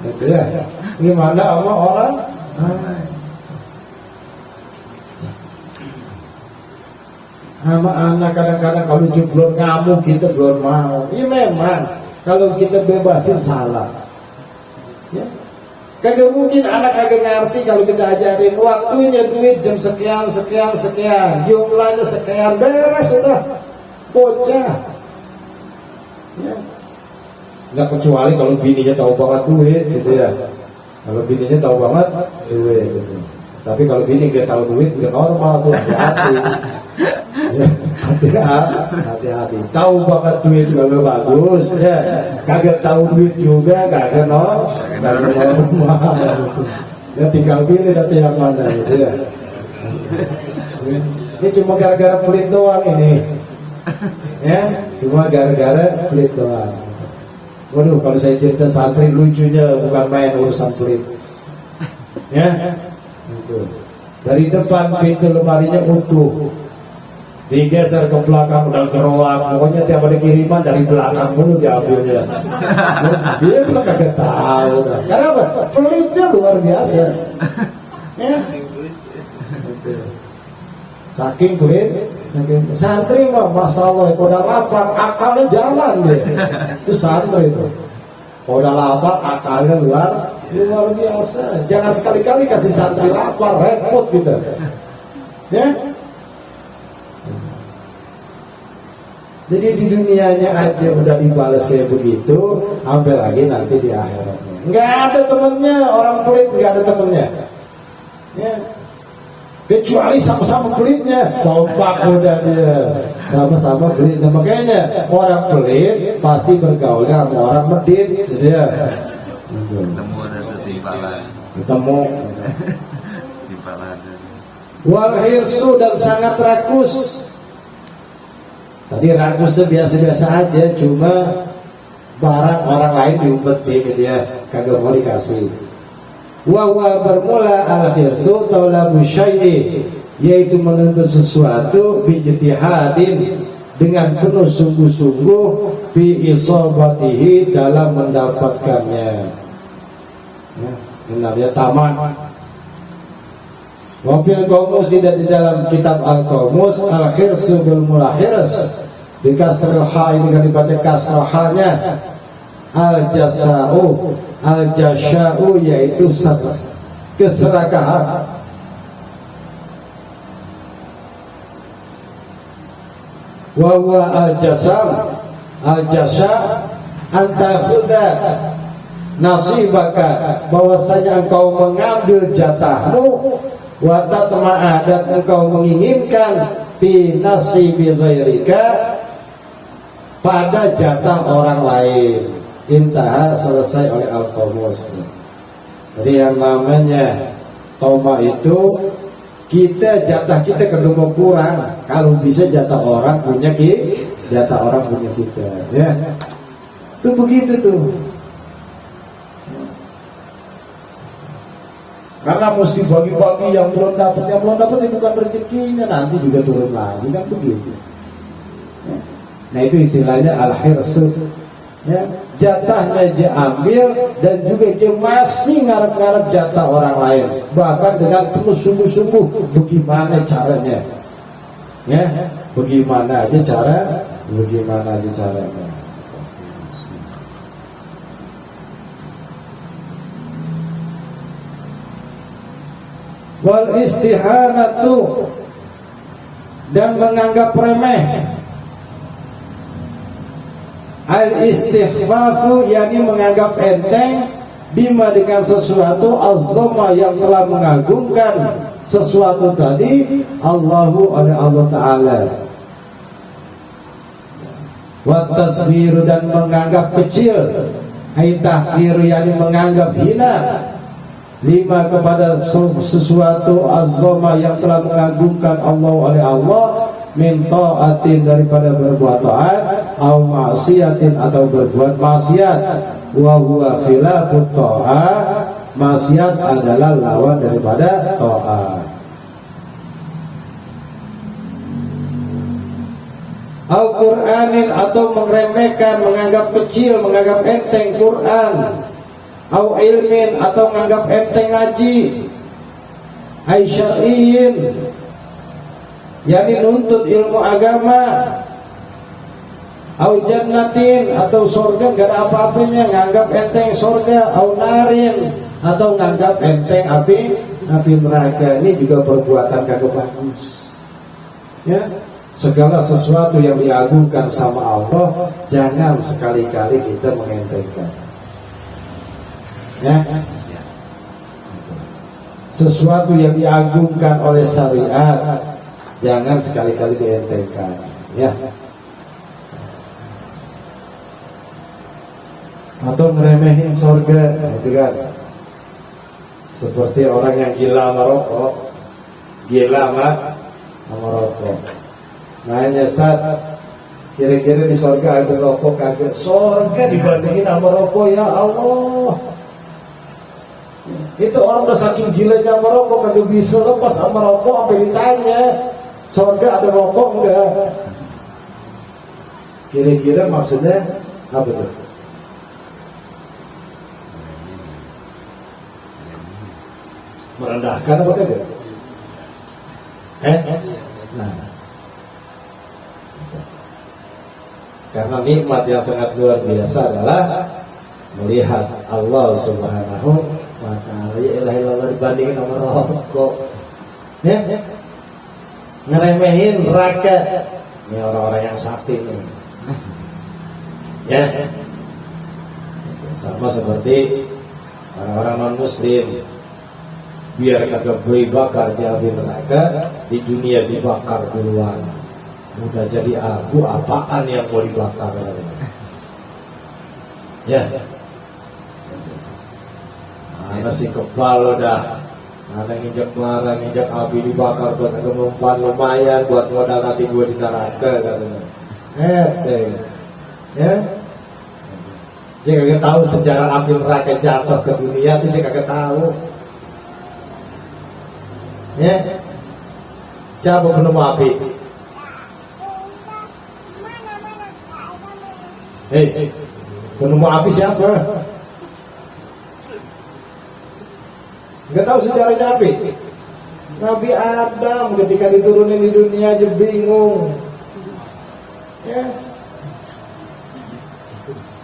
Gitu ya. Gimana sama orang lain? Sama anak kadang-kadang kalau belum ngamuk kita belum mau. Ya memang kalau kita bebasin salah, ya. Kagak mungkin anak kagak ngerti kalau kita ajarin waktunya duit jam sekian, jumlahnya sekian, beres sudah, bocah. Ya. Nggak kecuali kalau bininya tahu banget duit gitu ya. Kalau bininya tahu banget duit gitu. Tapi kalau bini nggak tahu duit nggak normal tuh, hati-hati. Ya, hati-hati. Tahu banget duit juga bagus ya. Kagak tahu duit juga kagak normal. Ya tinggal pilih nanti yang mana gitu ya. Ini cuma gara-gara pelit doang ini. Ya, cuma gara-gara pelit doang. Waduh, kalau saya cerita santri lucunya bukan main urusan pelit. Ya. Gitu. Dari depan pintu lemarinya utuh. Digeser ke belakang udah keroak. Pokoknya tiap ada kiriman dari belakang dulu diambilnya. Dia bilang kagak tahu. Karena apa? Pelitnya luar biasa. Ya. Saking pelit, saking santri mah masya Allah, udah lapar akalnya jalan deh. Itu santri itu. Udah lapar akalnya luar biasa. Jangan sekali-kali kasih santri lapar, repot gitu. Ya. Jadi di dunianya aja udah dibalas kayak begitu, hampir lagi nanti di akhiratnya. Nggak ada temennya, orang pelit nggak ada temennya. Ya. Kecuali sama-sama pelitnya, kompak udah dia, sama-sama pelitnya. Makanya orang pelit pasti bergaul sama orang medit, gitu ya. Ketemu ada timbalan. Ketemu. Timbalan. Wal hirsu dan sangat rakus. Tadi rakusnya biasa-biasa aja, cuma barang orang lain diumpetin gitu ya, kagak mau dikasih. Wa bermula al-hirsu talabu syai'i, yaitu menuntut sesuatu bijtihadin, dengan penuh sungguh-sungguh, bi isabatihi, dalam mendapatkannya. Ya, namanya taman. Wafil Qamus, dan di dalam kitab Al-Qamus, al-hirsu bil mulahirs, di kasrul ha, ini kan dibaca kasrul ha-nya, al-jasa'u, al-jasya'u, yaitu keserakahan. Wa al-jasam, al-jasya' antakhuda nasibaka, bahwasanya engkau mengambil jatahmu, wa tatma'a, dan engkau menginginkan fi nasibi ghairika, pada jatah orang lain. Intaha, selesai oleh Al-Qamus. Jadi yang namanya toma itu, kita jatah kita kedua kurang, kalau bisa jatah orang punya kita, jatah orang punya kita, ya. Itu begitu tuh. Karena mesti bagi-bagi, yang belum dapat itu bukan rezekinya, nanti juga turun lagi, kan begitu. Nah itu istilahnya al-hirsu. Ya, jatahnya dia ambil, dan juga dia masih ngarep-ngarep jatah orang lain, bahkan dengan penuh sungguh-sungguh. Bagaimana caranya? Ya, bagaimana aja caranya. Wal istihanatu, dan menganggap remeh. Al istighfafu, yakni menganggap enteng, bima, dengan sesuatu, azama, yang telah mengagungkan sesuatu tadi, Allahu, oleh Allah Ta'ala. Wa tasghiru, dan menganggap kecil, ai tahqiru, yakni menganggap hina, lima, kepada sesuatu, azama, yang telah mengagungkan Allah, oleh Allah, min ta'atin, daripada berbuat taat, au ma'siyatin, atau berbuat maksiat. Wa huwa khilafut ta'at, maksiat adalah lawan daripada taat. Au Qur'anin, atau meremehkan, menganggap kecil, menganggap enteng Quran. Au ilmin, atau menganggap enteng ngaji. Ai syar'iyyin, yakni nuntut ilmu agama. Au jannatin, atau surga gak ada apa-apanya, nganggap enteng surga. Au narin, atau nganggap enteng api neraka. Ini juga perbuatan kagak bagus. Ya, segala sesuatu yang diagungkan sama Allah jangan sekali-kali kita mengentengkan. Ya. Sesuatu yang diagungkan oleh syariat jangan sekali-kali dientengkan. Ya. Atau meremehin surga, gitu kan? Seperti orang yang gila merokok, gila sama rokok. Nanya Ustaz, kira-kira di surga ada rokok kagak? Surga dibandingin sama rokok, ya Allah. Itu orang udah saking gilanya sama rokok kagak bisa lepas sama rokok sampai ditanya, surga ada rokok enggak? Kira-kira maksudnya apa tuh? Merendahkan apa tidak? Nah, karena nikmat yang sangat luar biasa adalah melihat Allah Subhanahu wa Ta'ala. Ya ilah ilallah dibandingin sama rokok. Ya, ngeremehin neraka. Ini orang-orang yang sakti nih. Ya, sama seperti orang-orang non Muslim. Biar kagak beri bakar di api neraka, di dunia dibakar duluan. Udah jadi abu, apaan yang mau dibakar? Ya, mana si kebal udah, mana nginjak marah, nginjak api dibakar buat kemampuan lumayan buat modal nanti gue di neraka katanya. Ya, dia kagak tahu sejarah api neraka jatuh ke dunia, dia kagak tahu. Ya, siapa belum api? Penemu api siapa? Nggak tahu sejarahnya api. Nabi Adam ketika diturunin di dunia aja bingung. Ya,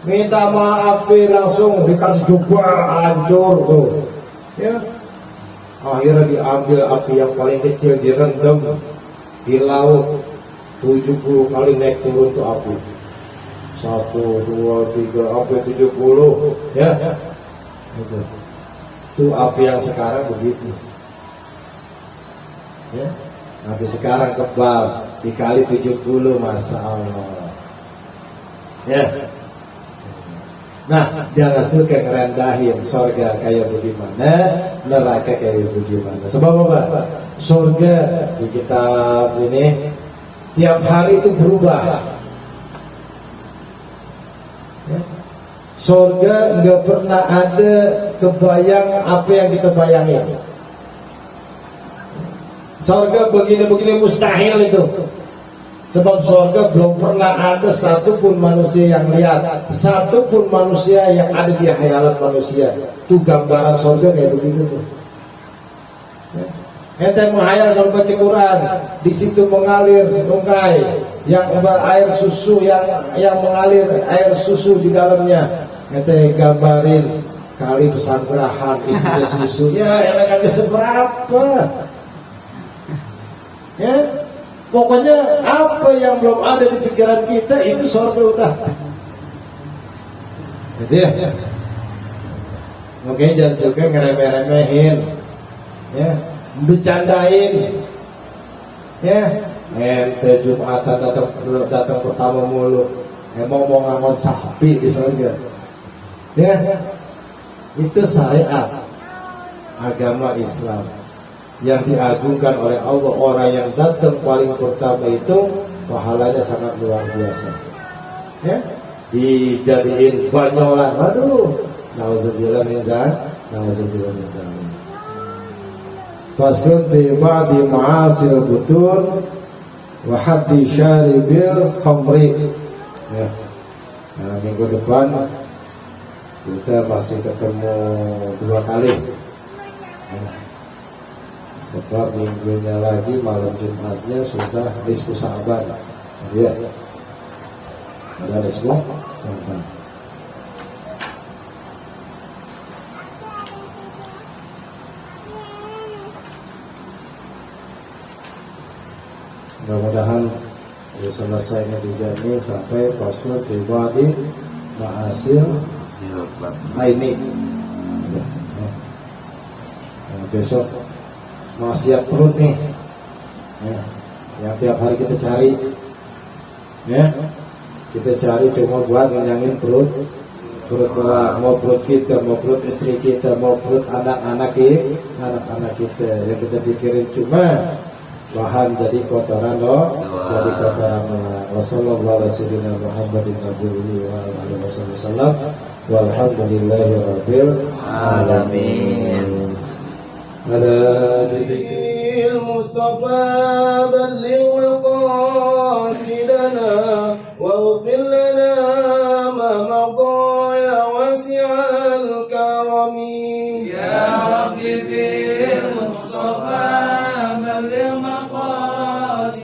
minta maaf langsung dikasih jubar hancur tuh. Ya. Akhirnya diambil api yang paling kecil, direndam di laut 70 kali naik turun tuh api. 1, 2, 3, sampai 70. Ya, itu api yang sekarang begitu. Ya, api sekarang kebal dikali 70, Masya Allah. Ya. Nah, jangan suka ngerendahin surga kayak bagaimana, neraka kayak bagaimana. Sebab apa? Surga di kitab ini tiap hari itu berubah. Ya. Surga nggak pernah ada kebayang apa yang kita bayangin. Surga begini-begini mustahil itu. Sebab surga belum pernah ada satupun manusia yang lihat, satupun manusia yang ada di khayalan manusia. Itu gambaran surga kayak begitu tuh. Ente menghayal kalau baca Quran, di situ mengalir sungai yang berair susu, yang mengalir air susu di dalamnya. Ente gambarin kali pesantren isinya susu, ya yang kagak seberapa. Ya. Pokoknya apa yang belum ada di pikiran kita itu surga udah. Gitu ya. Oke, jangan suka ngeremeh-remehin, ya, bercandain, ya. Ente Jumatan datang pertama mulu, emang mau ngangon sapi di surga, ya. Itu syariat agama Islam yang diagungkan oleh Allah. Orang yang datang paling pertama itu pahalanya sangat luar biasa. Ya, dijadiin banyolan. Aduh, nauzubillah min zalik, nauzubillah min zalik. Fasul bima di ma'asil butun wa haddi syaribil khamri. Ya. Nah, minggu depan kita masih ketemu 2 kali. Ya. Sebab minggunya lagi malam Jumatnya sudah nisfu Sa'ban. Ya. Ada nisfu Sa'ban. Mudah-mudahan Jadi selesainya juga nih sampai fasal ibadi ma'asil Silap. ini. Nah, besok maksiat perut nih. Ya, yang tiap hari kita cari. Ya. Kita cari cuma buat ngenyangin perut mau perut kita, mau perut istri kita, mau perut anak-anak kita. Yang kita pikirin cuma bahan jadi kotoran loh, jadi kotoran. Wassalamualaikum warahmatullahi wabarakatuh. Walhamdulillahirabbil alamin. المصطفى بلغ مقاصدنا واغفر لنا ما مضى يا واسع الكرم